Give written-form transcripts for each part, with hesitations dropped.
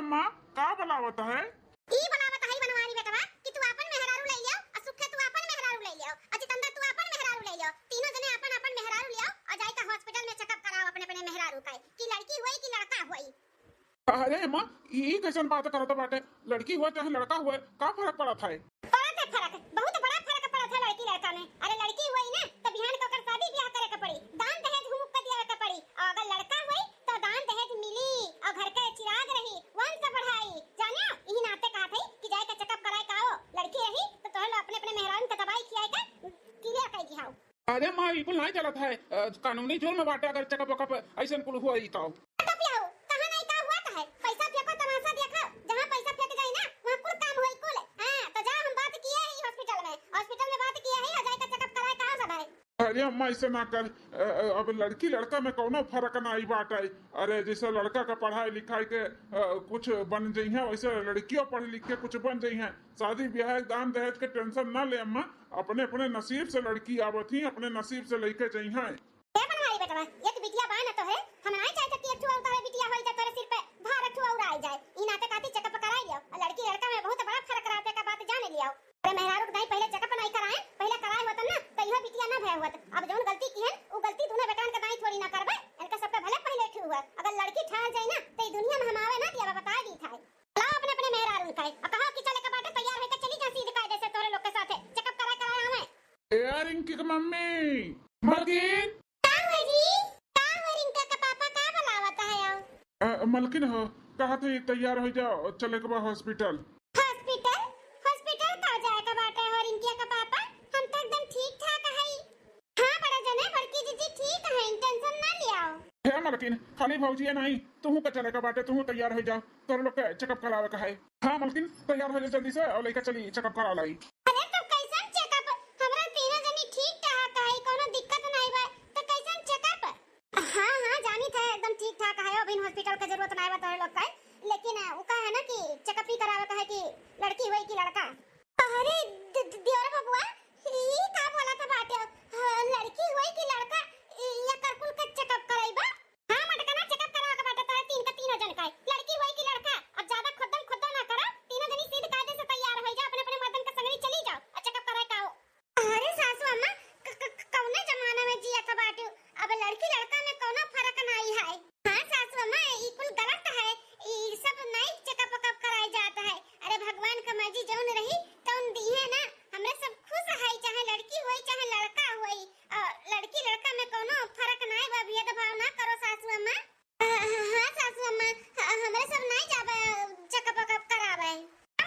अम्मा का बनावत है? ई बनावत है बनवारी बेटवा कि तू अपन मेहरारू ले लियो और सुखे तू अपन मेहरारू ले लियो और जितेंद्र तू अपन मेहरारू ले लियो, तीनों जने अपन अपन मेहरारू लियो और जाई का हॉस्पिटल में चेकअप कराओ अपने अपने मेहरारू का कि लड़की हुई कि लड़का हुई। अरे अम्मा ई कैसन बात करत बाटे? लड़की हुआ चाहे लड़का हुआ का फर्क पड़त है? पड़त है फर्क, बहुत बड़ा फर्क पड़त है लड़की लड़का में। अरे लड़की हुई ना तो बिहान को कर शादी ब्याह करे के पड़ी, दान दहेज हुमुक के दिया के पड़ी, और अगर लड़का हुई तो दान दहेज मिली और घर के चिराग रही, वंश बढ़ाई। जानियो यही नाते कहा थे कि जाए के चेकअप कराए का आओ, लड़की रही तो तोहर अपने अपने मेहरान के दवाई खियाए के क्लियर कर दिहाओ। अरे माँ बिल्कुल नहीं चलत है, कानूनी जुर्म में बाटे अगर चेकअप वकअप ऐसा कुल हुआ ही तो। अरे अम्मा ऐसे ना कर, अब लड़की लड़का में कोनो फर्क नहीं बाटे। अरे जैसे लड़का का पढ़ाई लिखाई के कुछ बन जाइ है, वैसे लड़कियों पढ़ लिख के कुछ बन जाइ है। शादी ब्याह दान दहेज के टेंशन ना ले अम्मा, अपने अपने नसीब से लड़की आवत ही अपने नसीब से लेके जाइ है। एक बिटिया बा ना तो है, हम नहीं चाहते कि एक ठो और बिटिया होई जाए तोरे सिर पे भार ठो और आई जाए। ई नाते काती चेकअप कराई लियो, लड़की लड़का में बहुत बड़ा फर्क रहते का बात जाने लियो। अरे मेहरारू के पहले चेकअप नहीं कराए, पहले कराए होत ना तो इहो बिटिया ना भय होत। अब जोन गलती की है वो गलती दोनों बेटान के दाई थोड़ी ना करबे, इनका सबके भले पहले ठू हुआ। अगर लड़की ठहर जाए ना तो ई दुनिया में हम आवे ना दिया बता दी था। लाओ अपने अपने मेहरारू का और कहो कि चले के बाटे तैयार होके चली जा सीधे कायदे से तोरे लोग के साथे चेकअप कराए हमें। ए रिंकी की मम्मी मलकिन मलकिन हो कहा थे तैयार हो जाओ चले के बाद हॉस्पिटल। हॉस्पिटल हॉस्पिटल का जाए का बाटे और इनके का पापा हम तो एकदम ठीक ठाक है। हां बड़ा जने बड़की जीजी ठीक है, टेंशन ना लियो। है मलकिन खाली भौजी नहीं, तू का चले का बाटे, तू तैयार हो जाओ तोरे लोग के चेकअप करावे का है। हां मलकिन तैयार हो जा जल्दी से और लेके चली चेकअप करा लाई। अरे तो कैसन चेकअप? हमरा तीनों जनी ठीक ठाक है, कोनो दिक्कत नहीं बा तो कैसन चेकअप? हां हां जानी था एकदम ठीक ठाक है, अभी हॉस्पिटल का जरूरत नहीं बा तोरे लोग का। लेकिन वो का है ना कि चेकअप ही करावे का है कि लड़की हुई कि लड़का। अरे दियोर बबुआ ई का बोला था बाटे? लड़की हुई कि लड़का या करकुल का चेकअप कराइबा? हां मटकना चेकअप करावे का बाटे तारे तीनों जन का। लड़की हुई कि लड़का अब ज्यादा खुद्दम ना करा, तीनों जनी सीधे कायदे से तैयार हो जा, अपने अपने मर्दन के संगरी चली जाओ और चेकअप कराए का आओ। अरे सासू अम्मा कौने जमाने में जिया था बाटे? अब लड़की लड़का में कोनो फर्क नहीं है। हां सासू अम्मा ई कुल गलत है, ई सब नहीं चेकअप वकअप कराया जाता है। अरे भगवान का मर्जी जौन रही तौन दी है ना, हमरे सब खुश है चाहे लड़की होई चाहे लड़का होई। लड़की लड़का में कोनो फर्क नहीं बा, भेदभाव ना करो सासू अम्मा। हां सासू अम्मा हमरे सब नहीं जाबे चेकअप वकअप करावे।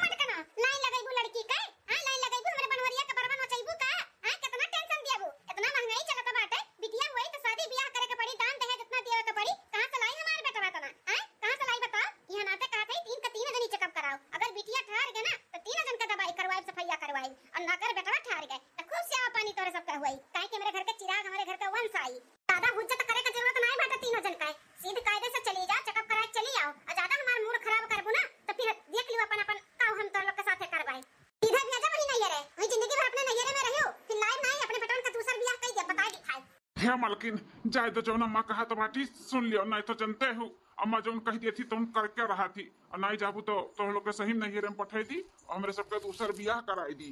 मत कनो लाइन लगाइबू लड़की का, हां लाइन लगाइबू हमरे बनवरिया के बरबन नचाइबू का। हां कितना टेंशन दियाबू, इतना महंगाई चलत बाटे, बिटिया होई तो शादी ब्याह करे के पड़ी, दान दहेज इतना देवे के पड़ी, कहां से लाई हमार बेटा तना? हां कहां से लाई बताओ? यहां नाते कहा थे तीनों जनी चेकअप कराओ, अगर बिटिया ठहर गए ना तो तीनों जन का दवाई करवाई सफाइया करवाई, और अगर बेटा ठहर गए तो खूब सेवा पानी तोरे सब का हुई, काहे कि मेरे घर के चिराग हमारे घर का वंश आई। ज्यादा हुज्जत करे का जरूरत नहीं बाटे, तीनों जन का सीधे कायदे से चली जा चेकअप कराए चली आओ, और ज्यादा हमार मूड खराब करबू ना तो फिर देख लियो अपन अपन काऊ हम तोर लोग के साथे करवाई। सीधा भी आजा वही नहीं रे, वही जिंदगी भर अपने नैहरे में रहियो, फिर लाइफ नहीं अपने बेटन का दूसरा ब्याह कई दे बता दिखाई। है मलकिन जाए तो जौन अम्मा कहा तो बाटी सुन लियो, नहीं तो जनते हो अम्मा जौन कह दी थी तुम करके रहा थी, और नहीं जाबू तो तुम लोग के सही नैहरे में पठाई दी और हमरे सबके दूसर ब्याह कराई दी।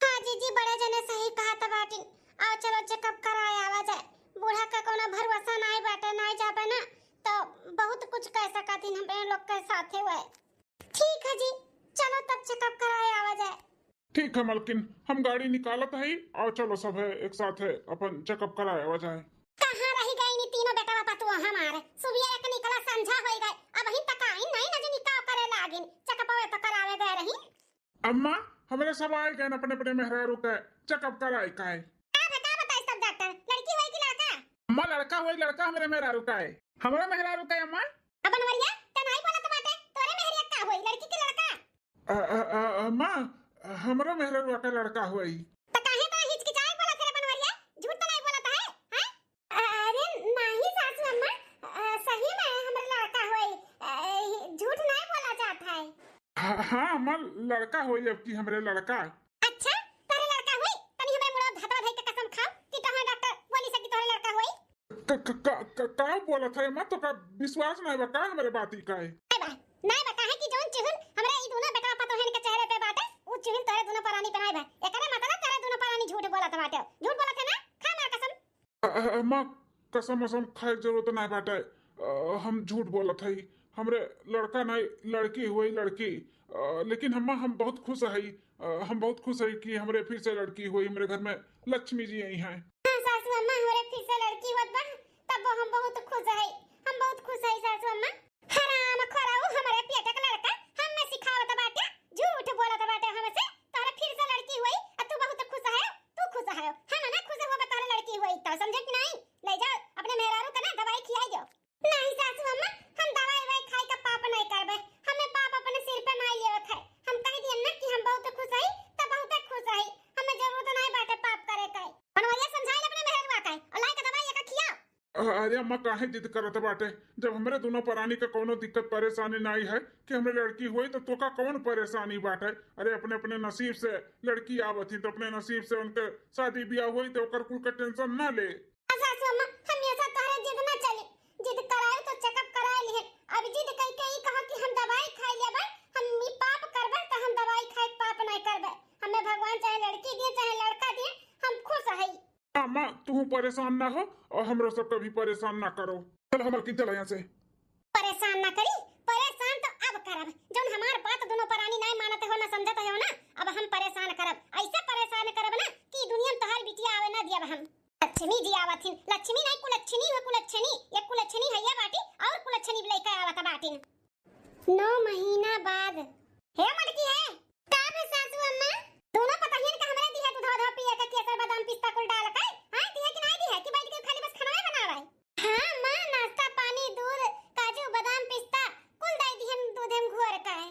हां जीजी बड़े जने सही कहा था बाटी, आओ चलो चेकअप कराए आवा जाए। बूढ़ा का कोनो भरोसा नहीं बाटे, नहीं जाबे ना तो बहुत कुछ कह सकती हम लोग के साथे हुए। ठीक है जी चलो तब चेकअप कराए आवा जाए। ठीक है मलकिन हम गाड़ी निकालत है और चलो सब है एक साथ है अपन चेकअप कराए आ जाए। कहां रही गई नी तीनों बेटा बापा तू हमारे सुबह एक निकला संझा होई गए, अब ही तक आई नहीं न जे निकाह करे लागिन, चेकअप होए तो करावे गए रही। अम्मा हमरे सब आए गए अपने अपने मेहरारू के चेकअप कराए का है। का बताई सब डॉक्टर लड़की होई कि लड़का? अम्मा लड़का होई, लड़का हमरे मेहरारू का है, हमरे मेहरारू का है अम्मा। अब बनवरिया त नहीं बोला तो बाटे तोरे मेहरिया का होई लड़की के लड़का? अम्मा हमरा मेहरारू का लड़का होई। त काहे त हिचकिचाए बोला तेरे बनवरिया, झूठ तो नहीं बोलता है? हां अरे नहीं सासू अम्मा सही में हमरा लड़का होई, झूठ नहीं बोला जाता है। हां अम्मा लड़का होई, अब की हमरे लड़का। अच्छा तेरे लड़का होई, तनी हमरे मुड़ा भातवा धई के कसम खाओ कि तोहर डॉक्टर बोली सकी तोरे लड़का होई। का बोला था अम्मा, तो का विश्वास नहीं बा का हमरे बाती का है? नहीं बा काहे कि बाटे हो? झूठ बोलत है ना? खा मार कसम। अम्मा कसम कसम खाए जरूरत नहीं बाटे। हम झूठ बोलत हई। हमरे लड़का नहीं लड़की हुई लड़की। लेकिन अम्मा हम बहुत खुश हई। हम बहुत खुश हई कि हमरे फिर से लड़की हुई। हमरे घर में लक्ष्मी जी आई हैं। हां सासू अम्मा हमरे फिर से लड़की होत बा तब हम बहुत खुश हई। हम बहुत खुश हई सासू अम्मा। हराम खोराऊ हमरे पेट का लड़का हमें सिखावत बाटे झूठ बोलत बाटे हमसे। तोरे फिर से लड़की हुई और तू बहुत खुश है। तू खुश है हम ना खुश हो तारे लड़की हुई तो समझे कि नहीं? ले जाओ अपने मेहरारू का ना दवाई खिलाई दो। नहीं सासू अम्मा हम दवाई वही खाई का पाप नहीं करबे। हमें पाप अपने सिर पे नहीं लेवत है। हम कह दिए ना कि हम बहुत खुश हई त बहुत खुश हई। हमें जरूरत नहीं बाटे पाप करे का। बनवरिया समझाई अपने मेहरवा का और लाई का दवाई का खियाओ। अरे अम्मा काहे जिद करत बाटे? जब हमरे दोनों प्राणी का कोनो दिक्कत परेशानी नहीं है कि हमरे लड़की हुई तो तोका कौन परेशानी बाटे? अरे अपने अपने नसीब से लड़की आवत ही तो अपने नसीब से उनके शादी ब्याह हुई तो ओकर कुल का टेंशन ना ले। सासू अम्मा हम ऐसा तारे जिद ना चले। जिद कराए तो चेकअप कराए लिए। अब जिद कई कई कहा कि हम दवाई खाई लेबे हम मी पाप करबे तो हम दवाई खाए पाप नहीं करबे। हमें भगवान चाहे लड़की दिए चाहे लड़का दिए हम खुश हई। अम्मा तू परेशान ना हो और हमरो सब कभी परेशान ना करो। चल हम की चला यहाँ से। परेशान ना करी। परेशान तो अब करब जौन हमार बात दोनों प्राणी नहीं मानते हो ना समझते हो ना। अब हम परेशान करब ऐसे परेशान करब ना कि दुनिया में तोहार बिटिया आवे ना दियब हम। लक्ष्मी जी आवथिन। लक्ष्मी नहीं कुलच्छनी हो कुलच्छनी। एक कुलच्छनी हैया बाटी और कुलच्छनी लेके आवत बाटिन। 9 महीना बाद हे मटकी है का है सासू अम्मा? दोनों पतहियन का हमरे दिया दूध दूध पिए के केसर बादाम पिस्ता कुल डाल के हां दिए कि नहीं दिए कि बैठ के खाली बस खाना बनावे? हां मां नाश्ता पानी दूध काजू बादाम पिस्ता कुल दे दिहन दूध हम घोर का है।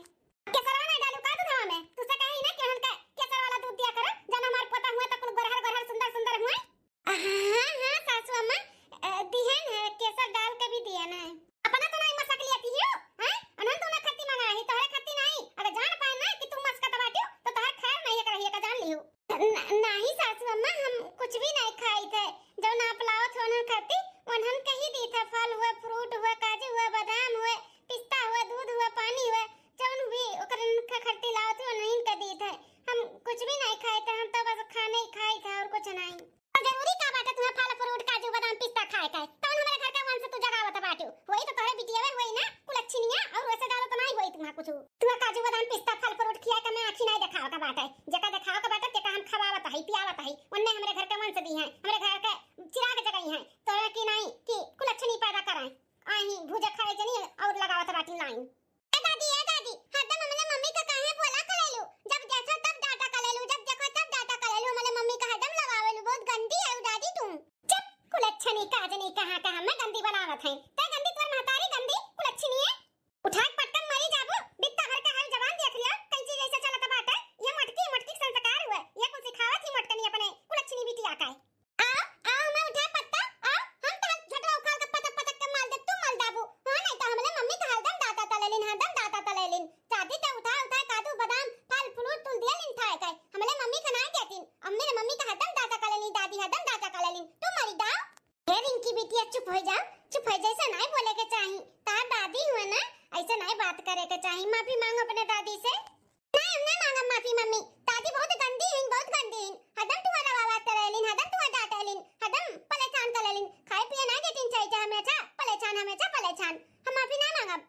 केसरवा नहीं डालू का दूधवा में? तुसे कही ना कि हमका केसर वाला दूध दिया करो जन हमार पोता हुआ त कुल गरहर गरहर सुंदर सुंदर हुआ। हां सासू अम्मा दिहन है केसर डाल के भी दिया ना है। अपना तो नहीं मसक लिया थी हो हैं? अनंत ना खत्ती मंगा ही तोरे खत्ती नहीं। अगर जान पाए ना कि तुम मस्का दबाती हो तो तोहर खैर नहीं करहिए का जान लियो। नहीं सासू अम्मा हम कुछ भी नहीं खाई थे। जो ना पलावत होन खत्ती उन्हन कही दी था। फल हुए फ्रूट हुए काजू हुए बादाम हुए पिस्ता हुए दूध हुए पानी हुए जौन भी ओकरन के खत्ती लावत हो नहीं के दी थे। हम कुछ भी नहीं खाए थे। हम तो बस खाने ही खाई था और कुछ नहीं। जरूरी का बाटे तुम्हें फल फ्रूट काजू बादाम पिस्ता खाए का? तो हमारे घर का वंश तू जगावत बाटू वही तो तोरे बिटिया होई ना कुलच्छनिया और वैसे ज्यादा तो नहीं होई तुम्हारा कुछ। तुम्हें काजू बादाम पिस्ता फल फ्रूट खिया के मैं आंखी नहीं दिखाव का बाटे। जका दिखाव का बाटे तेका हम खवावत हई पियावत हई। उन्ने हमारे घर का वंश दी है हमारे घर के चिराग जगाई है तोरे की नहीं कि कुलच्छनी पैदा कराए आही भूजा खाए जनी और लगावत बाटी लाइन। ए दादी हरदम हमने मम्मी का काहे बोला करेलू? जब देखो तब डाटा करेलू जब देखो तब डाटा करेलू। हमने मम्मी का हरदम लगावेलू बहुत गंदी है दादी तुम। चुप कुलच्छनी काजनी कहां हमें गंदी बनावत है। ते गंदी तोर महतारी गंदी कुलच्छनी है। उठा के पटकन मरी जाबो। बित्ता भर के हर जवान देख लिया कैसी जैसे चलत बाटे। ये मटकी संस्कार हुए ये कुछ सिखावत ही मटकनी अपने कुलच्छनी बिटिया का। आओ मैं उठा पत्ता आओ हम तो झटरा उखाड़ के पटक के माल दे तुम मल दाबू। हां नहीं तो हमले मम्मी का हरदम दाता तलेलिन चाहती तो उठा काजू बादाम फल फ्रूट तुल दिया लिन थाए काय। हमले मम्मी का नहीं देतीन। अम्मी ने मम्मी का हरदम दाता कलेलिन दादी हरदम दाता कलेलिन तुम मरी दाओ। हे रिंकी बिटिया चुप हो जाओ। चुप हो जैसे नहीं बोले के चाहिए। तार दादी हुए ना ऐसे नहीं बात करे के चाहिए। माफी मांगो अपने दादी से। नहीं हम नहीं मांगम माफी मम्मी। दादी बहुत गंदी है हरदम तुम्हारा आवाज करेलिन हरदम तुम्हारा डांटेलिन हरदम परेशान करेलिन। खाए पिए नहीं देतीन चाहिए हमेशा परेशान। हम माफी नहीं मांगब।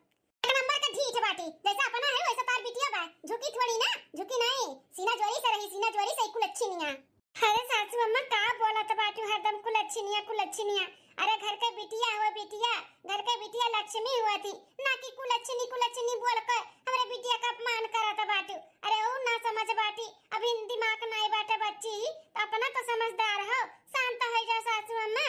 एक नंबर का ढीठ बाटी जैसा अपना है वैसा तार बिटिया बा। झुकी थोड़ी ना झुकी नहीं सीना जोरी से रही सीना जोरी से कुलच्छनिया। अरे सासू अम्मा का बोलत बाटू हरदम कुलच्छनिया। अरे घर के बिटिया हुआ बिटिया घर के बिटिया लक्ष्मी हुआ थी ना कि कुलच्छनी बोल कर हमरे बिटिया का अपमान करत बाटू। अरे ओ ना समझ बाटी अभी दिमाग नहीं बाटे बच्ची तो अपना तो समझदार हो शांत हो जाओ सासू अम्मा।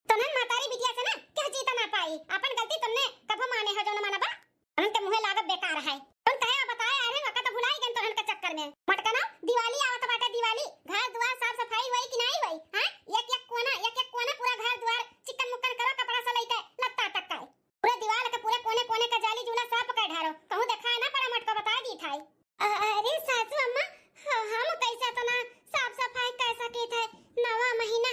तनन मातारी बिटिया से ना क्या जीता ना पाई। अपन गलती तुमने कब माने हो जो न मानबा उनके मुंह लागत बेकार है। तुम कहे बताए अरे वक्त भुलाई गन तोहन के चक्कर में मटकना दिवाली आवत बाटे। दिवाली घर द्वार साफ सफाई होई कि नहीं होई? हां एक कोना पूरा घर द्वार चिकन मुक्कन करो कपड़ा से लेके लत्ता तक का पूरे दीवार के पूरे कोने का जाली जूला सब का ढारो कहूं दिखाए ना पड़ा मटका बता दी थाई। अरे सासू अम्मा हम कैसा तो ना साफ सफाई कैसा की थे 9वां महीना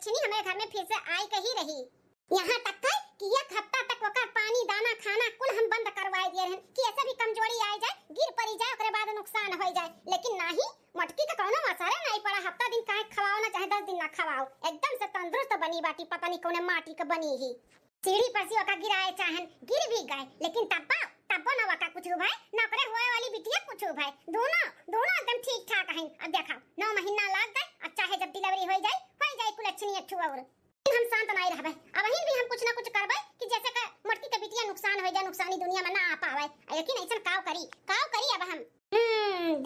कुलच्छनी हमारे घर में फिर से आई कही रही। यहाँ तक है कि एक हफ्ता तक ओकर पानी दाना खाना कुल हम बंद करवाए दिए रहन कि ऐसे भी कमजोरी आ जाए, गिर पड़ी जाए, ओकरे बाद नुकसान हो जाए। लेकिन नहीं, मटकी का कोनो असर नहीं पड़ा। हफ्ता दिन काहे खवाओ ना, चाहे 10 दिन ना खवाओ, एकदम से तंदुरुस्त बनी बाटी। पता नहीं कौन माटी का बनी ही। सीढ़ी पर से ओका गिराए चाहन, गिर भी गए, लेकिन तब्बो ना ओका कुछ भाई, ना करे होए वाली बिटिया कुछ भाई। दोनों एकदम ठीक ठाक हैं। अब देखा 9 महीना लग गए, अब चाहे जब डिलीवरी हो जाए कुलच्छनी अच्छू। और हम शांत नहीं रहबे, अब ही भी हम कुछ ना कुछ करबे कि जैसे का मटकी के बिटिया नुकसान हो जाए, नुकसानी दुनिया में ना आ पावे। लेकिन ऐसा काव करी अब हम।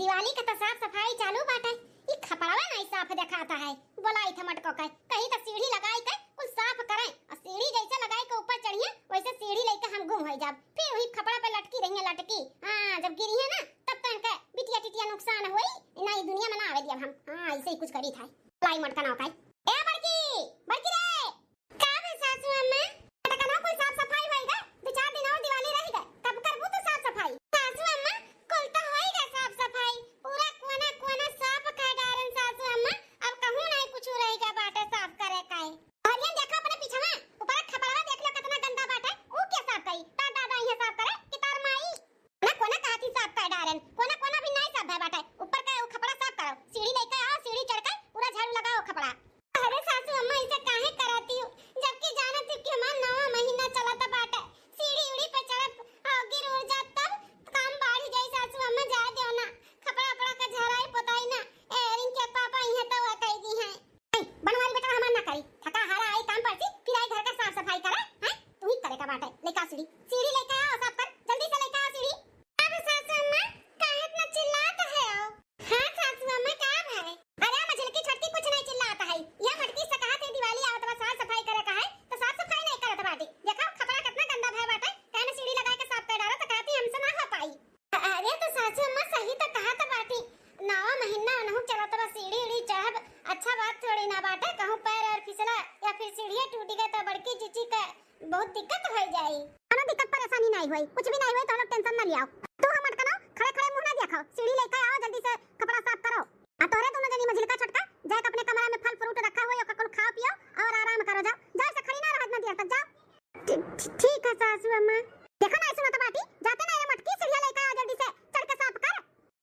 दिवाली के तो साफ सफाई चालू बाटे। ई खपड़वा नहीं साफ दिखाता है। बोलाई थे मटको के कहीं तो सीढ़ी लगाई के कुछ साफ करें, और सीढ़ी जैसे लगाई के ऊपर चढ़िए वैसे सीढ़ी लेके हम गुम हो जाब, फिर वही खपड़ा पे लटकी रहिए लटकी। हां, जब गिरी है ना तब तो इनके बिटिया टिटिया नुकसान होई ना, ई दुनिया में ना आवे दिया हम। हां, ऐसे ही कुछ करी था। लाई मटका ना काई। ए बड़की रे, का है सासू अम्मा? मटका ना कोई साफ सफाई होएगा, 2-4 दिन और दिवाली रह गए, कब करबू तो साफ सफाई? सासू अम्मा कुल तो होएगा साफ सफाई, पूरा कोना साफ कर डारन सासू अम्मा। अब कहूं नहीं कुछ रहेगा बाटे साफ करे काई। और ये देखो अपने पीछे में ऊपर खपड़वा देख लो कितना गंदा बाटे। ऊ क्या साफ करी? ता दादा ये साफ करे कि तार माई ना कोना कहती साफ कर डारन। कोना भी नहीं साफ है बाटे। ऊपर का खपड़ा साफ करो, सीढ़ी लेके आओ, सीढ़ी चढ़कर पूरा झाड़ू लगाओ खपड़ा। अरे सासू अम्मा ऐसे काहे कराती हो, जबकि जानत कि हमार 9 महीना चलत बाटे। सीढ़ी उड़ी पे चढ़ब गिर उड़ जा तब काम बढ़ जाई। सासू अम्मा जा दो ना, खपड़ा का झराई पोताई ना। एरिन के पापा इहे तो कह दी हैं बनवारी बेटा हमार ना करी। थका हारा आई काम परती, फिर आई घर का साफ सफाई करे हैं। तू ही करे का बाटे। लेका सीढ़ी लेके आओ, साफ कर जल्दी से लेके आओ सीढ़ी। अब सासू अम्मा काहे इतना चिल्लात है हो? हां सासू अम्मा का है? अरे मझल की छोटी कुछ नहीं चिल्लाता है। ये मटकी से कहा थी दिवाली आवत बा साफ सफाई करे का है, तो साफ सफाई नहीं करत बाटी। देखो खपड़ा कितना गंदा भय बाटे, कहने सीढ़ी लगा के साफ कर डालो तो कहती हमसे ना हो पाई। अरे तो सासू अम्मा सही तो कहा था बाटी, 9 महीना नहु चलत बा सीढ़ी उड़ी चढ़ब अच्छा बात थोड़ी ना बाटे। कहूं पैर और फिसला या फिर सीढ़ी टूट गए तो बड़की जीजी का बहुत दिक्कत हो जाई। कोनो दिक्कत परेशानी नहीं होई, कुछ भी नहीं होई तो लोग टेंशन ना लियाओ। तू हम अटकनो खड़े मुंह ना देखो, सीढ़ी लेके आओ जल्दी से कपड़ा साफ करो। आ तोरे दोनों जनी मझिलका छोटका जाके अपने कमरा में फल फ्रूट रखा हुआ है, ओका कुल खाओ पियो और आराम करो। जाओ से खड़ी ना रहत ना देर तक जाओ। ठीक है सासू अम्मा। देखो ना सुनो तो बाटी, जाते ना ये मटकी सीढ़ी लेके आओ जल्दी से चढ़ के साफ कर।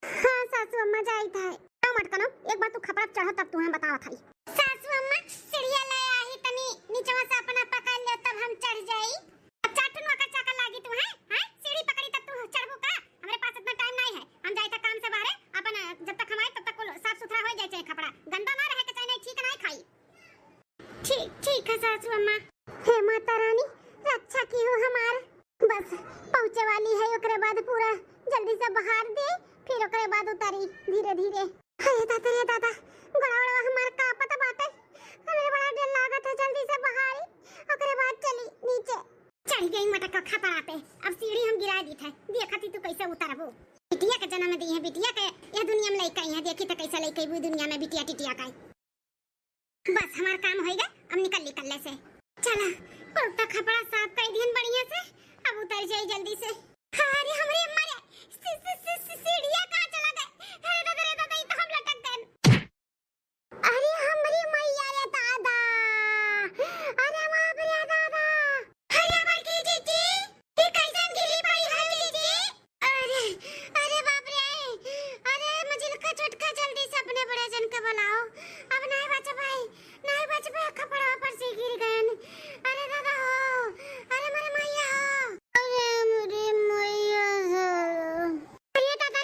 हां सासू अम्मा जाई था। तो मटकनो एक बार तू खपड़ा चढ़ तब तू हमें बतावा थाई। सासू अम्मा सीढ़ी ले आई तनी नीचवा से अपना पकड़ ले तब हम चढ़ जाई। अब चाटुन का चाका लागी तू है? हां सीढ़ी पकड़ी तब तू चढ़बू का? हमारे पास इतना टाइम नहीं है, हम जाई था काम से बाहर। अपन जब तक हमारे तब तक साफ सुथरा हो जाए, चाहे खपड़ा गंदा ना रहे के चाहे ठीक नहीं खाई। ठीक है सासू अम्मा। हे माता रानी रक्षा की हो हमार। बस पहुंचे वाली है, ओकरे बाद पूरा जल्दी से बाहर दे, फिर ओकरे बाद उतारी धीरे धीरे। हे दादा गड़ावड़ा हमार का पता बाटे। हमें बड़ा डर लागत है, जल्दी से बाहर ओकरे बाद चली नीचे। चढ़ गई मटका खपड़ा पे। अब सीढ़ी हम गिरा दी थे, देखती तू कैसे उतरबो। बिटिया के जन्म दी है, बिटिया के ये दुनिया में लइका है, देखी त कैसे लइका है दुनिया में बिटिया टिटिया का। बस हमार काम होएगा, अब निकल ले से। चला कुर्ता खपड़ा साफ कर दिहन बढ़िया से, अब उतर जाई जल्दी से। अरे हमरे अम्मा सीढ़िया कहां चला गए? अरे दादा तो हम लटक गए। अरे हमरे मैया रे दादा, अरे बाप रे दादा, अरे बड़की जीजी ये कैसे गिरी पड़ी है जीजी? अरे बाप रे, अरे मझिलका छोटका जल्दी से अपने बड़े जन के बुलाओ। अब नहीं बच पाए खपड़ा पर से गिर गए। अरे दादा हो, अरे मेरे मैया हो, अरे मेरे मैया हो। अरे दादा,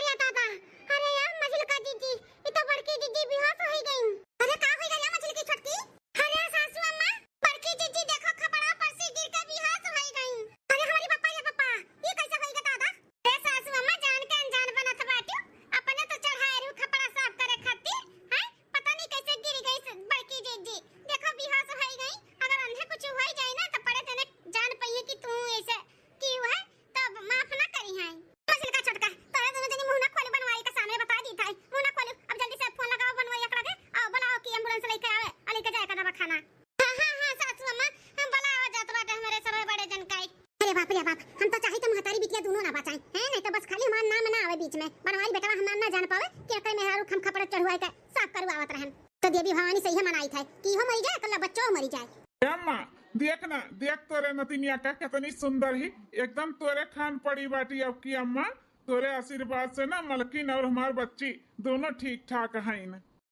अरे यार मझिलका जीजी, ये तो बड़की जीजी बेहोश हो गई। अरे का हो गया मझिलकी छोटकी? अरे सासू अम्मा बड़की जीजी देखो खपड़ा पर से गिर के बेहोश हो गई। अरे हमारी पप्पा ये कैसे हो गया दादा? अरे सासू अम्मा जान के अनजान बनत बाटी, अपने तो चढ़ाए रू खपड़ा साफ करे खातिर हैं, पता नहीं कैसे गिर गई बड़की जीजी। देखो बेहोश हो गई। अगर अंधे कुछ हो जाए ना तो पड़े तने जान पाइए कि तू ऐसे की है तो माफ ना करी है। मझिलका छोटका तोरे दोनों जनी मुंह ना खोले, बनवाई का सामने बता दी था मुंह ना खोले। अब जल्दी से फोन लगाओ बनवाई एकड़ा के, आओ बुलाओ कि एम्बुलेंस लेके आवे और लेके जाए का दवाखाना। हां सासू अम्मा हम बुलाओ जात बाटे हमारे सब बड़े जन का। अरे बाप रे बाप, हम तो चाहे तो महतारी बिटिया दोनों ना बचाएं हैं, नहीं तो बस खाली हमार नाम ना आवे बीच में। बनवाई बेटा हम ना जान पावे कि कई मेहरारू खम खपड़ा चढ़वाए के साफ करवावत रहन। तो देवी भवानी सही मनाई था कि हो मई जाए कल्ला बच्चों मरी जाए। अम्मा देख ना, देख तोरे नतिनिया का कितनी सुंदर ही, एकदम तोरे खान पड़ी बाटी। अब की अम्मा तोरे आशीर्वाद से ना मलकिन और हमार बच्ची दोनों ठीक ठाक हैं।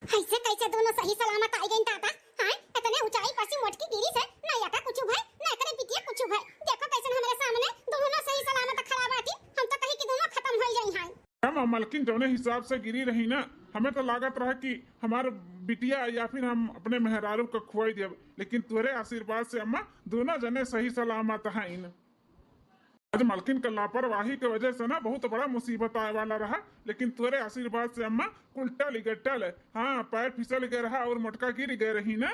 ऐसे कैसे दोनों सही सलामत आई गई दादा? हां इतने ऊंचाई पर से मोटकी गिरी से ना या का कुछ भाई ना करे बिटिया कुछ भाई। देखो कैसे हमारे सामने दोनों सही सलामत खड़ा बाटी। हम तो कहीं कि दोनों खत्म हो जाई हैं। अम्मा मलकिन जौने हिसाब से गिरी रही ना, हमें तो लागत रहा कि हमारे बिटिया या फिर हम अपने मेहरारू को खुआई देव, लेकिन तोरे आशीर्वाद से अम्मा दोनों जने सही सलामत हैं। आज मलकिन का लापरवाही की वजह से ना बहुत बड़ा मुसीबत आए वाला रहा, लेकिन तोरे आशीर्वाद से अम्मा उल्टल गट्टल, हाँ पैर फिसल गए रहा और मोटका गिर गए रही ना।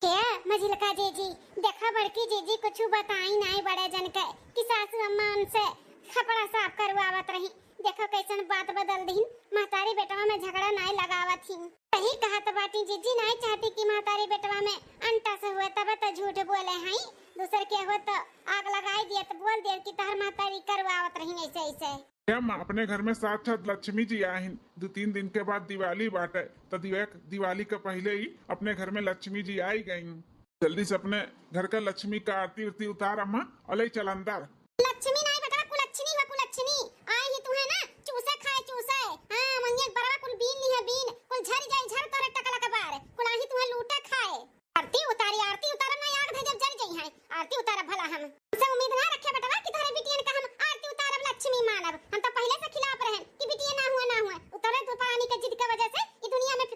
क्या मजिलका जीजी देखा बड़की जीजी कुछ बताई नहीं बड़े जन के कि सासू अम्मा उनसे खपड़ा साफ करवावत रही। देखो कैसन बात बदल दी। महतारी बेटवा में झगड़ा नहीं लगावत ही। सही कहा तो बाटी जीजी नहीं चाहती कि महतारी बेटवा में अंटा से हुए तब तो झूठ बोले हैं। दूसर के हो तो आग लगाई दिए तो बोल दिए कि तहर महतारी करवावत रही ऐसे ऐसे। क्या माँ अपने घर में साक्षात लक्ष्मी जी आए हैं। 2-3 दिन के बाद दिवाली बाटे तो दिवाली के पहले ही अपने घर में लक्ष्मी जी आई गई। जल्दी से अपने घर का लक्ष्मी का आरती उरती उतार अम्मा और चल अंदर। लक्ष्मी नहीं बेटा कुलच्छनी है कुलच्छनी। आई ही तुम्हें ना चूसे खाए चूसे। हां मंगे बरवा कुल बीन ली है बीन कुल झर जाई झर तोरे टकला के बार कुल आही तुम्हें लूटा खाए। आरती उतार ना आग धे जब जल गई है। आरती उतार भला हम से उम्मीद ना रखे बेटा कि थारे बिटियन का हम आरती उतारब लक्ष्मी मानब। हम तो पहले से खिलाफ रहे कि बिटिया ना हुए उतारे तो पानी के जिद के वजह से ई दुनिया में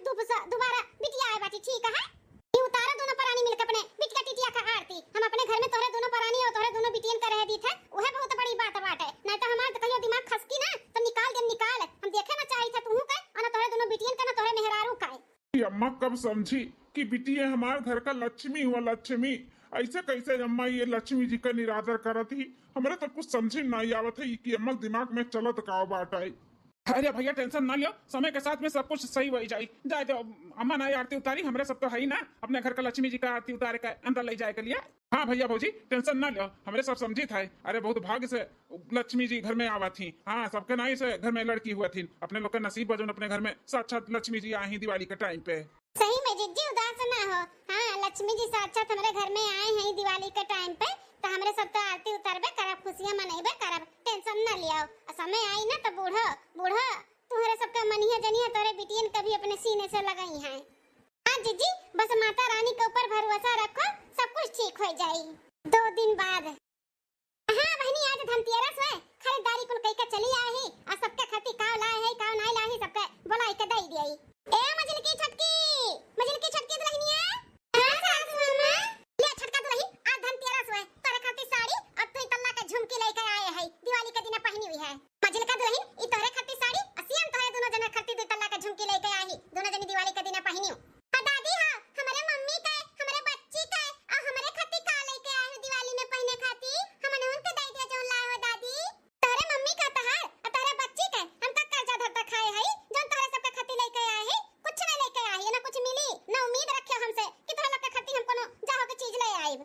दोबारा बिटिया आए बाटी। ठीक है ये उतारा दोनों प्राणी मिलकर अपने बिटिया टिटिया का आरती। हम अपने घर में तोरे दोनों प्राणी और तोरे दोनों बिटियन का रह दी थे वह बहुत बड़ी बात है। नहीं तो हमार तो कहियो दिमाग खसकी ना तो निकाल हम देखे ना चाहिए था तू का और ना तोरे दोनों बिटियन का ना तोरे मेहरारू का। अम्मा कब समझी कि बिटिया हमारे घर का लक्ष्मी हुआ। लक्ष्मी ऐसे कैसे अम्मा ये लक्ष्मी जी का निरादर करत ही। हमारे तो कुछ समझ नहीं आवत है कि अम्मा दिमाग में चलत का बात है। अरे भैया टेंशन ना लियो, समय के साथ में सब कुछ सही हो जाए तो अम्मा ना आरती उतारी हमरे सब तो है ही ना अपने घर का लक्ष्मी जी का आरती उतारे का अंदर ले जाए के लिए। हाँ भैया भौजी टेंशन ना लियो, हमरे सब समझी था। अरे बहुत भाग्य से लक्ष्मी जी घर में आवा थी। हाँ सबके नहीं से घर में लड़की हुआ थी। अपने लोग का नसीब बजन अपने घर में साक्षात लक्ष्मी जी आई दिवाली के टाइम पे। सही में जिज्जी उदास ना हो। हाँ लक्ष्मी जी साक्षात हमारे घर में आए हैं दिवाली के टाइम पे तो हमरे सब तो आरती उतारबे करब खुशियां मनाइबे करब। टेंशन ना लियो, समय आई ना तो बूढ़ा तुम्हारे सबका मनिया जनिया तोरे बिटियन कभी अपने सीने से लगाई हैं। हाँ जीजी बस माता रानी के ऊपर भरोसा रखो सब कुछ ठीक हो जाए। 2 दिन बाद हाँ बहनी आज धनतेरस है खरीदारी कुल कई का चली आए ही आ सबके खाती काव लाए है काव नहीं लाए सबके बोलाई के दई दिए। ए मजल की छटकी दुल्हनिया। हां सासू मामा ले छटका दुल्हन आज धनतेरस है तोरे खाती साड़ी और तू तल्ला के झुमकी लेके आए है दिवाली के दिन पहनी हुई है। मजल का दुल्हन ई तोरे खाती साड़ी असियन तोरे दोनों जना खाती दू तल्ला के झुमकी लेके आई दोनों जनी दिवाली के दिन पहनी हो। दादी हां हमारे मम्मी का हमारे बच्ची का और हमारे खाती का लेके आए हो दिवाली में पहने खाती हमने उनके दे दिया जो लाए हो दादी। तोरे मम्मी का तो है और तोरे बच्ची का हम का कर्जा धरता खाए है जो तोरे सबके खाती लेके आए है कुछ नहीं लेके आए है ना कुछ मिली ना उम्मीद रखे हमसे कि तोरे लोग के खाती हम कोनो जाहो के चीज ले आए।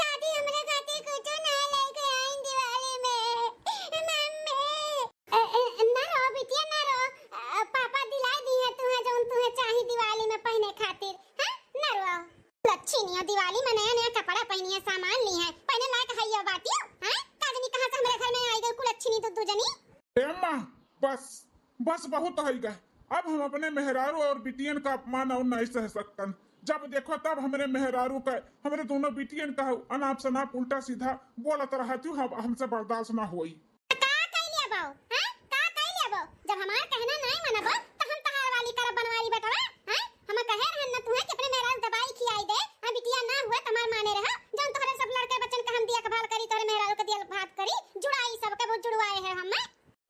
दादी हमरे खाती कुछ नहीं लेके आई दिवाली में मम्मी ना रो बिटिया ना रो पापा दिला दी है तुम्हें चाहिए दिवाली में पहने खातिर। हां ना रो लक्ष्मी दिवाली में नया नया कपड़ा पहनी है सामान ली है पहने लायक है ये बात। हां काजनी कहां से हमारे घर में आई गई कुलच्छनी दुद्दू जनी। अम्मा बस बहुत हो गए। अब हम अपने मेहरारू और बिटियन का अपमान और नहीं सह सकते। जब देखो तब हमारे मेहरारू का हमारे दोनों बिटियन का अनाप शनाप उल्टा सीधा बोलत रहती हूँ। हमसे बर्दाश्त ना हुई। का कह लिया बाऊ हां का कह लिया बाऊ जब हमार कहना नहीं मानबो तो हम तहार वाली करब बनवाई बेटवा। हां हम कहे रहन न तुहे कि अपने मेहरारू दवाई खिलाई दे आ बिटिया ना हुए तमार माने रहा जौन तोहरे सब लड़के बच्चन का हम दिया कभाल करी तोरे मेहरारू के दिया भात करी जुड़ाई सबके वो जुड़वाए है हम।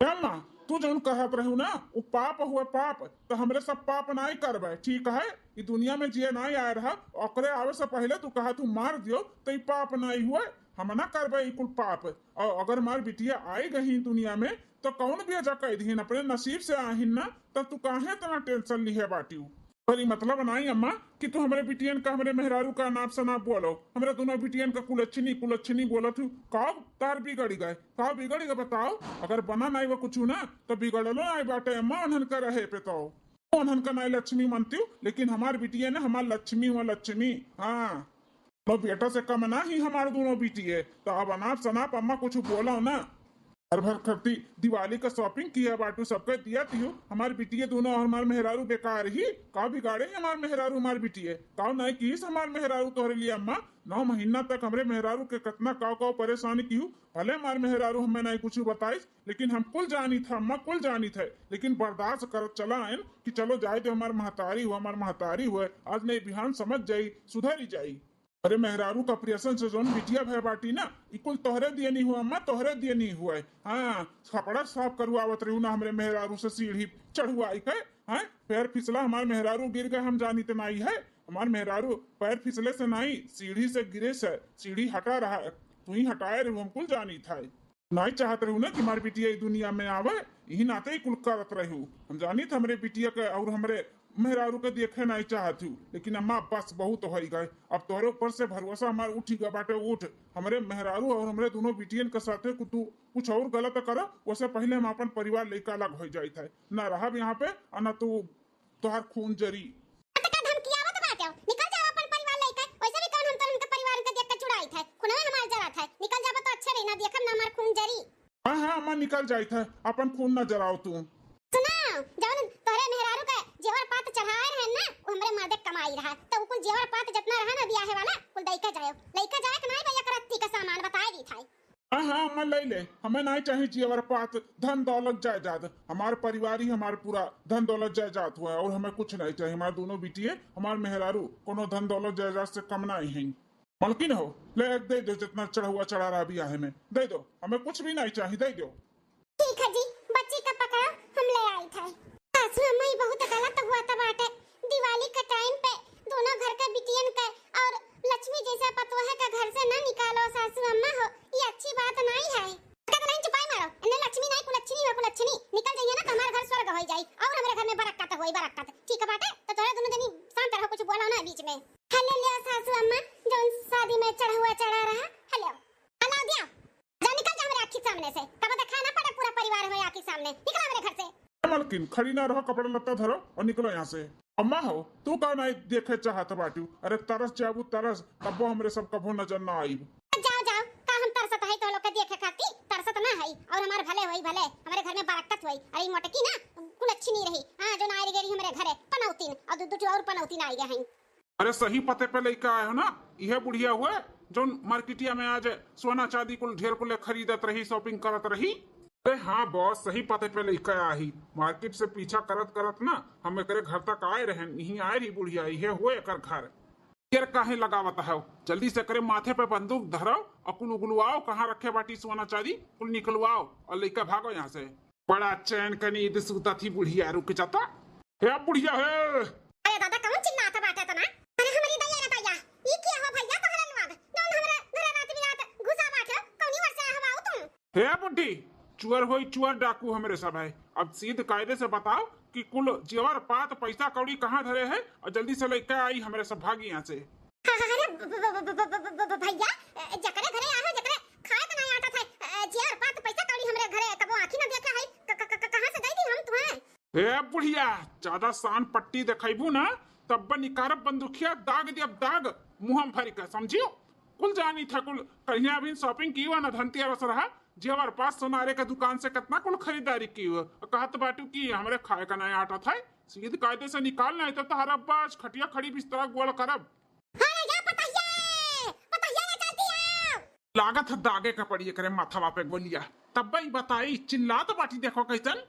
अम्मा तू जौन कहत रहू ना वो पाप हुआ पाप तो हमरे सब पाप नहीं करबे। ठीक है ये दुनिया में जिए नहीं आए रहा ओकरे आवे से पहले तू कहा तू मार दियो तो पाप नहीं हुए हम ना करबे कुल पाप। और अगर हमार बिटिया आई गई दुनिया में तो कौन भी अजा कह दीन अपने नसीब से आहिन ना तब तू काहे इतना टेंशन ली है बाटी। पर मतलब नहीं अम्मा कि तू हमारे बिटियन का हमारे मेहरारू का नाप से नाप बोलो हमारे दोनों बिटियन का कुलच्छनी बोलो तू कब तार बिगड़ गए बताओ। अगर बना नहीं वो कुछ ना तो बिगड़लो नहीं बाटे अम्मा उन्हन का रहे पे तो। उन्हन का नाई लक्ष्मी मनती हूँ, लेकिन हमार बिटिया ना हमार लक्ष्मी हुआ लक्ष्मी। हाँ, तो बेटा से कम ना ही हमारे दोनों बिटिया। तो अब अनाप शनाप अम्मा कुछ बोला ना। हर भर करती दिवाली का शॉपिंग किया बाटू सबके दिया थी हमारी बिटिया दोनों और हमारे मेहरारू बेकार ही का बिगाड़े हमारे मेहरारू हमारी बिटिया का नहीं की हमारे मेहरारू तोहरे लिए अम्मा 9 महीना तक हमरे मेहरारू के कितना काव परेशानी की भले हमारे मेहरारू हमें नहीं कुछ बताई, लेकिन हम कुल जानी था अम्मा कुल जानी थे, लेकिन बर्दाश्त कर चला आन कि चलो जाए तो हमारे महतारी हुए आज नहीं बिहान समझ जाई सुधर ही जाई। अरे मेहरारू का प्रियसन से जोन बिटिया भय बाटी ना इकुल तोहरे दिए नहीं हुआ अम्मा तोहरे दिए नहीं हुआ है। हाँ, कपड़ा साफ करवावत रही ना हमरे मेहरारू से सीढ़ी चढ़ुआई के। हाँ, पैर फिसला हमारे मेहरारू गिर गए हम जानी तो नहीं है। हमारे मेहरारू पैर फिसले से नहीं सीढ़ी से गिरे से सीढ़ी हटा रहा है तू ही हटाए रही हमकुल जानी था नहीं चाहत रहू ना कि हमारी बिटिया दुनिया में आवे यही नाते ही कुल करत रहू हम जानी था हमरे बिटिया के और हमरे मेहरारू के देखे नहीं चाहती हूँ, लेकिन अम्मा बस बहुत हो गए अब तोहरे ऊपर से भरोसा हमारे उठी गया बाटे उठ हमारे मेहरारू और हमारे दोनों बिटियन के साथे तू कुछ और गलत करो उससे पहले हम अपन परिवार लेकर अलग हो जाए थे न रहा यहाँ पे और न तू तोहर खून जरी हाँ हाँ अम्मा निकल जाए थे अपन खून न जराओ तू जेवर पात चढ़ाए रहे ना वो हमरे मर्दे कमाई रहा तो कुल जेवर पात जितना रहा ना ब्याह वाला कुल लइका जाए कि नहीं भैया करत्ती का सामान बताए दी था। हाँ हाँ अम्मा ले ले हमें नहीं चाहिए जेवर पात धन दौलत जायदाद हमारे परिवार ही हमारे पूरा धन दौलत जायदाद हुआ है और हमें कुछ नहीं चाहिए हमारे दोनों बिटिया हमारे मेहरारू कोनो धन दौलत जायदाद से कम नहीं है मलकिन हो ले दे दो जितना चढ़ा हुआ चढ़ा रहा ब्याह में दे दो हमें कुछ भी नहीं चाहिए दे दो। ठीक है जी बच्ची का पकड़ा हम ले आई थे सासू अम्मा ही बहुत गलत हुआ था बाटे दिवाली के टाइम पे दोनों घर के बिटियन के और लक्ष्मी जैसा पतोहे का घर से ना निकालो सासू अम्मा हो ये अच्छी बात नहीं है। कद नहीं चुपाई मारो इन्हें लक्ष्मी नहीं कुलच्छनी निकल जाइए ना तो हमारा घर स्वर्ग हो जाए और हमारे घर में बरकत होई बरकत ठीक है बाटे तो थोड़ा दोनों जनी शांत रहो कुछ बोलो ना बीच में। हेलो लिया सासू अम्मा जो शादी में चढ़ा हुआ चढ़ा रहा हेलो अलाउ दिया जा निकल जा हमारे आँखी सामने से तब देखा ना पड़े पूरा परिवार हमारे आँखी सामने निकल हमारे घर से। मलकिन खड़ी ना रहो कपड़ा लत्ता धरो और निकलो यहाँ से। अम्मा हो तू का नहीं देखे चाहत बाटू अरे तरस जाबू तरस तब हमरे सब कभो नजर ना आई। जाओ जाओ का हम तरसत है तो लोग के देखे खाती तरसत ना है और हमारे भले होई भले हमारे घर में बरकत होई अरे मोटकी ना कुल अच्छी नहीं रही। हां जो नारी गेरी हमारे घरे पनौतीन और दू और पनौतीन आई गए हैं। अरे सही पते पे लेके आए हो ना यह बुढ़िया हुए जो मार्केटिया में आज सोना चांदी कुल ढेर कुल खरीदत रही शॉपिंग करत रही। अरे हाँ बॉस सही पते पे लेकर आई मार्केट से पीछा करत करत ना हम एक घर तक आए रहे यही आए रही बुढ़िया ये हुए एक घर यार काहे लगावत है जल्दी से करे माथे पे बंदूक धरो और कुल उगलवाओ कहाँ रखे बाटी सोना चांदी कुल निकलवाओ और लेकर भागो यहाँ से। बड़ा चैन का नींद सूता थी बुढ़िया रुक जाता है बुढ़िया है। अरे दादा कौन चिल्लाता बाटे तो ना अरे हमारी दैया रे दैया ये क्या हो भैया तोहरा लवाद नौन हमरा घरे रात बिरात घुसा बाटे कौनी वर्षा हवाओ तुम हे बुढ़ी चुअर होई चुअर डाकू हमरे सब है अब सीध कायदे से बताओ कि कुल जेवर पात पैसा कौड़ी कहाँ धरे है और जल्दी से लेकर आई हमारे सब भागी यहाँ से। भैया जकरे घरे आए जकरे खाए तो नहीं आता था जेवर पात पैसा कौड़ी हमरे घरे कबो आंखी न देखा है कहां से गई थी हम तुम्हें। ए बुढ़िया ज्यादा शान पट्टी दिखाइबू ना तब निकारब बंदूकिया दाग दिया दाग मुंह भर के समझियो कुल जानी था कुल कहीं अभी शॉपिंग की हुआ ना धनतेरस रहा जेवर पास सोनारे का दुकान से कितना कुल खरीदारी की हुआ कहत बाटू की हमारे खाए का नया आटा था सीध कायदे से निकालना है तो तारा बाज खटिया खड़ी बिस्तरा गोल करब। लागत दागे का पड़ी करे माथा पे गोलिया तब ही बताई चिल्ला तो बाटी देखो कैसन।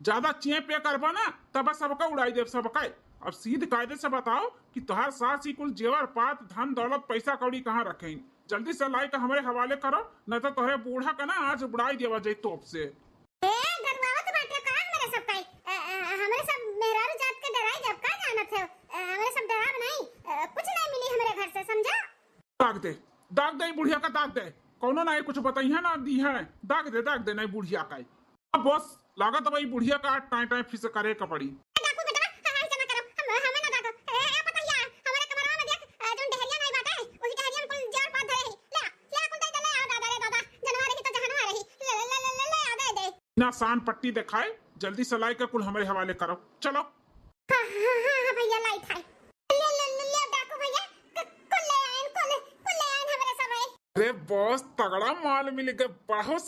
ज्यादा चें पे करबा ना तब सबका उड़ाई देव सबका। अब सीध कायदे से बताओ कि तुहार सास ही कुल जेवर पात धन दौलत पैसा कौड़ी कहाँ रखे जल्दी से लाई का हमारे हवाले करो न तो तोहरे बूढ़ा का ना आज बुढ़ाई देवा जाए तोप से। दाग दे बुढ़िया का दाग दे कौनो ना कुछ बताई है ना दी है दाग दे नहीं बुढ़िया का। अब बॉस लागत भाई बुढ़िया का टाइम टाइम फिस करे का पड़ी। ना सान पट्टी दिखाए, जल्दी से लाई के कुल हमारे हवाले करो, चलो। हाँ हाँ हाँ भैया लाई था। ले ले ले ले डाकू भैया, कुल ले आइन हमारे सब आए। अरे बॉस तगड़ा माल मिल गया, बहुत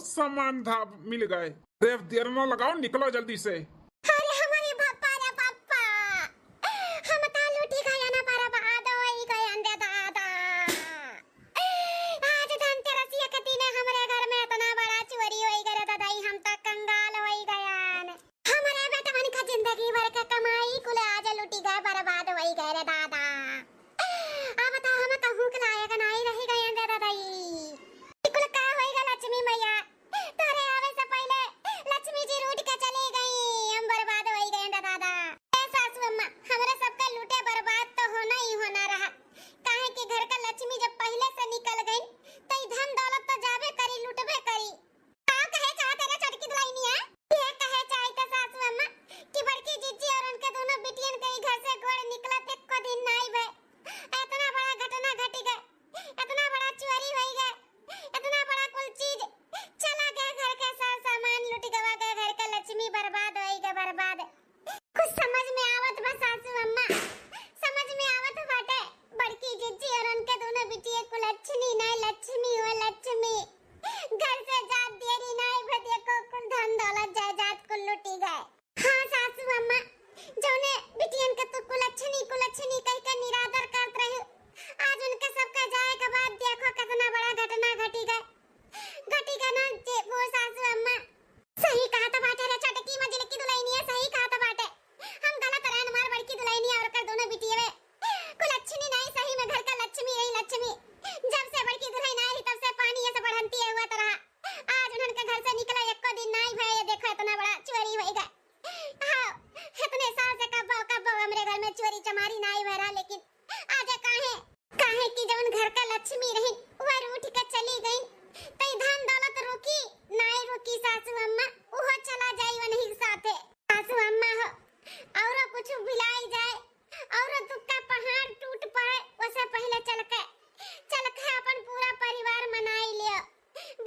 सामान था मिल गए। अरे देर न लगाओ, निकलो जल्दी से। अरे हमारे पापा रे पापा, हम तो लूटी गया ना बर्बाद होई गए अंदर दादा। आज धनतेरस के दिन हमारे घर में इतना बड़ा चोरी होई गया दादा, हम तो कंगाल होई गया। हमारे बेटा मन का जिंदगी भर का कमाई कुल आज लूटी गए, बर्बाद होई गए रे दादा। अब तो हम कहूं के लायक नहीं रह गए अंदर दादा। कुल का होई गया लक्ष्मी मैया, तोरे आवे से पहले लक्ष्मी जी रूठ के चली गई, हम बर्बाद हो गए ना दादा। ए सासू अम्मा, हमारे सबका लूटे बर्बाद तो होना ही होना रहा, काहे कि घर का लक्ष्मी जब पहले से निकल गई तो धन दौलत तो जाबे करी, लूटबे करी। का कहे चाहते रे छोटकी दुल्हनिया? ये कहे चाहते सासू अम्मा कि बड़की जीजी और उनके दोनों बिटियन के घर से गोड़ निकलत एक को दिन नहीं भे, इतना बड़ा घटना घटी गए, इतना बड़ा चोरी होई गए, इतना बड़ा कुल चीज चला गया, घर का सारा सामान लूट गवा गया, घर का लक्ष्मी बर्बाद होई गया, बर्बाद। कुछ समझ में आवत बा सासू अम्मा, समझ में आवत बाटे। बड़की जीजी और उनके दोनों बिटिया को लक्ष्मी नहीं, लक्ष्मी हो लक्ष्मी, घर से जात देरी नहीं भदिया को कुल धन दौलत जायदाद को लूटी गए। हाँ सासू अम्मा, जोने बिटियन के तो कुलच्छनी कह के निरादर करत रही, आज उनके सबका जाए के बाद देखो कितना बड़ा घटना घटी गए ना। जे वो सासू अम्मा सही कहा था बाटे रे छोटकी मंजिल की दुल्हनिया, सही कहा था बाटे। हम गलत रहन, मार बड़की दुल्हनिया और कर दोनों बिटिया कुलच्छनी नहीं, सही में घर का लक्ष्मी रही लक्ष्मी। जब से बड़की दुल्हन आई तब से पानी ऐसे बढ़ंती है हुआ तरह, आज उनके घर से निकला एक को दिन नहीं भय, देखो इतना बड़ा चोरी हो गया। हाँ, इतने साल से कब हमरे घर में चोरी चमारी नहीं भय रहा, लेकिन आज काहे कि जब घर का लक्ष्मी रही वह रूठ के चली गई, तो धन दौलत रुकी नहीं रुकी सासू अम्मा, वो चला जाई वही साथे। सासू अम्मा हो और कुछ भुलाई जाए और दुख का पहाड़ टूट पड़े, उससे पहले चल के अपन पूरा परिवार मनाई लियो।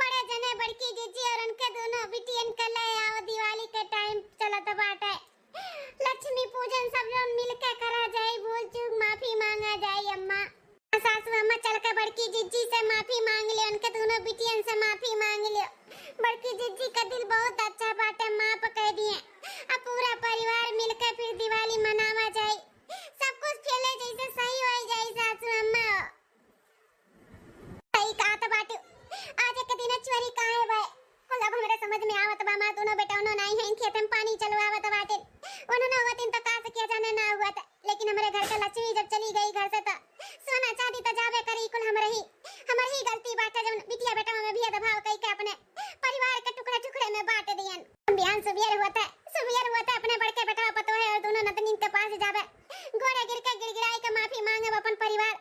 बड़े जने बड़की जीजी और उनके दोनों बिटियन के ले आओ, दिवाली के टाइम चलत बाटे, लक्ष्मी पूजन सब लोग मिल के करा जाए, भूल चूक माफी मांगा जाए। अम्मा सासू अम्मा चल के बड़की जीजी से माफी मांग लियो, उनके दोनों बिटियन से माफी मांग लियो। बड़की जीजी का दिल बहुत अच्छा बाटे, माफ कह दिए। अब पूरा परिवार मिलकर फिर दिवाली मनावा जाए, सब कुछ पहले जैसे सही हो जाए। सासू अम्मा सही कहा था बाटे, आज एक दिन चोरी काहे भाई कुल अब हमरे समझ में आवत बा। मां दोनों बेटाओं नहीं है, खेत में पानी चलवावत बाटे, उन्होंने हुआ दिन तो का से किया जाने ना हुआ था, लेकिन हमारे घर का लक्ष्मी जब चली गई घर से तो सोना चांदी तो जाबे करी, कुल हमारी गलती बाटे। जब बिटिया बेटा में भी दबाव कई के अपने परिवार के टुकड़े टुकड़े में बांट दियन। बिहान सुबेर होता अपने बड़के बेटा पतो है और दोनों नतनीन के पास जाबे, घोड़े गिर के गिड़गिड़ाई के माफी मांगे, अपन परिवार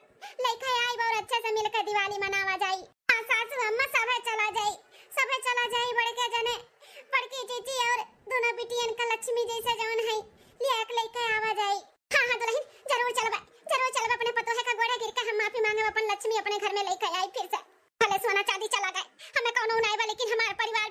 लेके आई और अच्छे से मिलकर दिवाली मनावा जाई। सासू अम्मा सबे चला जाई बड़के जने बड़की जीजी और दोनों बिटियन का लक्ष्मी जैसे जवन है लेके आवा जाई। हाँ दुल्हन जरूर चलबे अपने पतो है का घोड़े गिर के हम माफी मांगे, अपन लक्ष्मी अपने घर में लेके आई फिर से। भले सोना चांदी चला गए, हमें कौनो नहीं बा, लेकिन हमारा परिवार